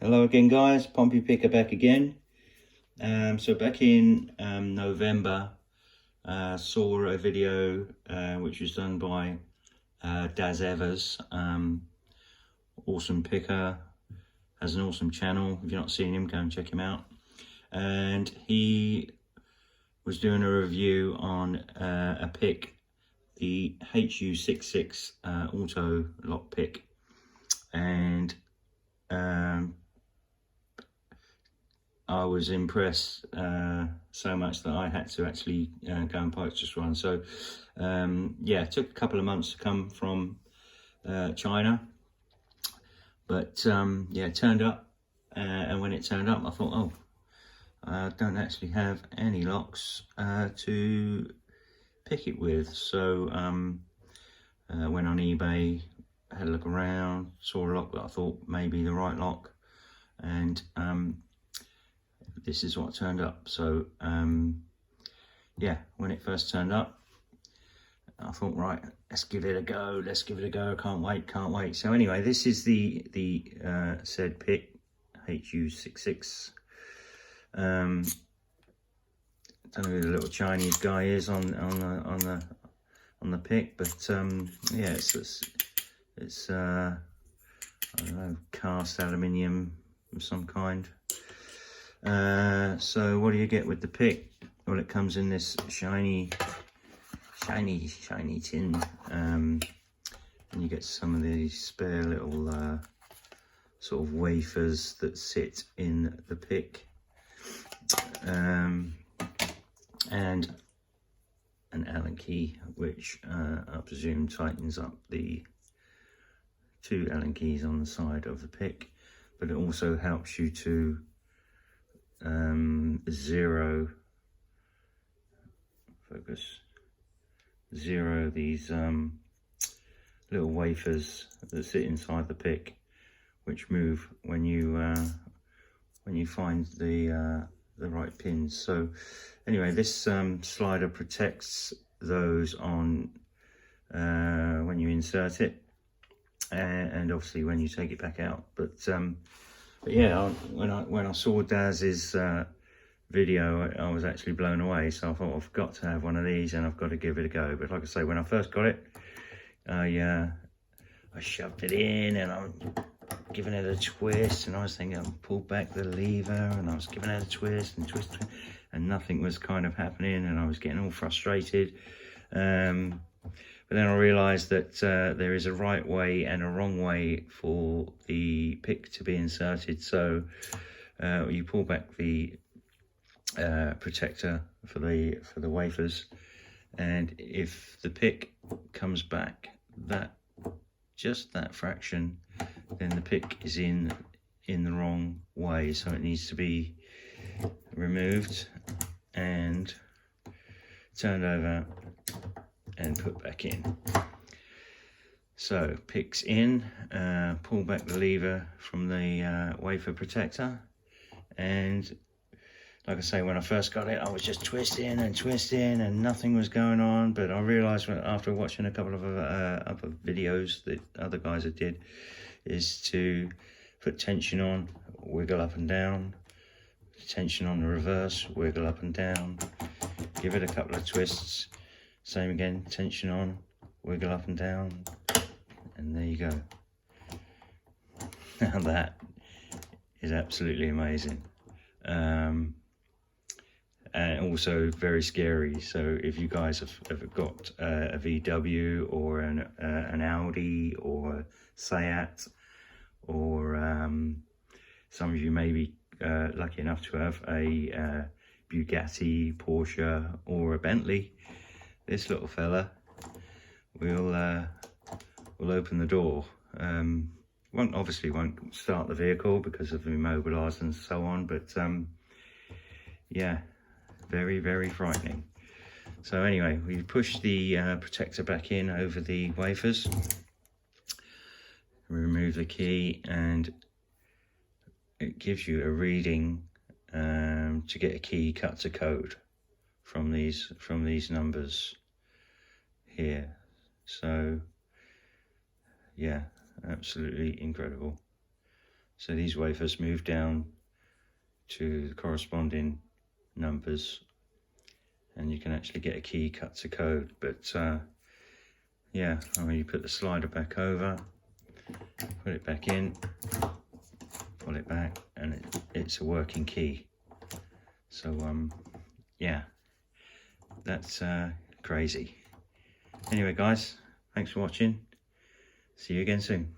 Hello again, guys. Pompey Picker back again. So back in November, saw a video which was done by Daz Evers. Awesome picker, has an awesome channel. If you're not seeing him, go and check him out. And he was doing a review on a pick, the HU66 Auto lock pick, and I was impressed so much that I had to actually go and purchase one. So yeah, it took a couple of months to come from China, but yeah, it turned up, and when it turned up I thought, oh, I don't actually have any locks to pick it with. So went on eBay, had a look around, saw a lock that I thought may be the right lock, and this is what turned up. So yeah, when it first turned up, I thought, right, let's give it a go, can't wait. So anyway, this is the said pick, HU66. Don't know who the little Chinese guy is on the pick, but yeah, it's I don't know, cast aluminium of some kind. So what do you get with the pick? Well, it comes in this shiny tin, and you get some of these spare little sort of wafers that sit in the pick, and an Allen key, which I presume tightens up the two Allen keys on the side of the pick, but it also helps you to zero these little wafers that sit inside the pick, which move when you find the right pins. So anyway, this slider protects those on when you insert it, and obviously when you take it back out. But yeah, when I saw Daz's video, I was actually blown away. So I thought, I've got to have one of these, and I've got to give it a go. But like I say, when I first got it, I shoved it in, and I'm giving it a twist, and I was thinking, I pulled back the lever, and I was giving it a twist, and nothing was kind of happening, and I was getting all frustrated. But then I realised that there is a right way and a wrong way for the pick to be inserted. So you pull back the protector for the wafers, and if the pick comes back just that fraction, then the pick is in the wrong way. So it needs to be removed and turned over and put back in. So pick's in, pull back the lever from the wafer protector, and like I say, when I first got it, I was just twisting and nothing was going on. But I realised after watching a couple of other videos that other guys had did, is to put tension on, wiggle up and down, tension on the reverse, wiggle up and down, give it a couple of twists, same again, tension on, wiggle up and down, and there you go. Now that is absolutely amazing. And also very scary. So if you guys have ever got a VW or an Audi or a Seat, or some of you may be lucky enough to have a Bugatti, Porsche, or a Bentley, this little fella will open the door. Obviously won't start the vehicle because of immobilised and so on, but yeah, very, very frightening. So anyway, we push the protector back in over the wafers, remove the key, and it gives you a reading to get a key cut to code from these numbers here. So yeah, absolutely incredible. So these wafers move down to the corresponding numbers, and you can actually get a key cut to code. But yeah, I mean, you put the slider back over, put it back in, pull it back, and it's a working key. So yeah, that's crazy. Anyway guys, thanks for watching. See you again soon.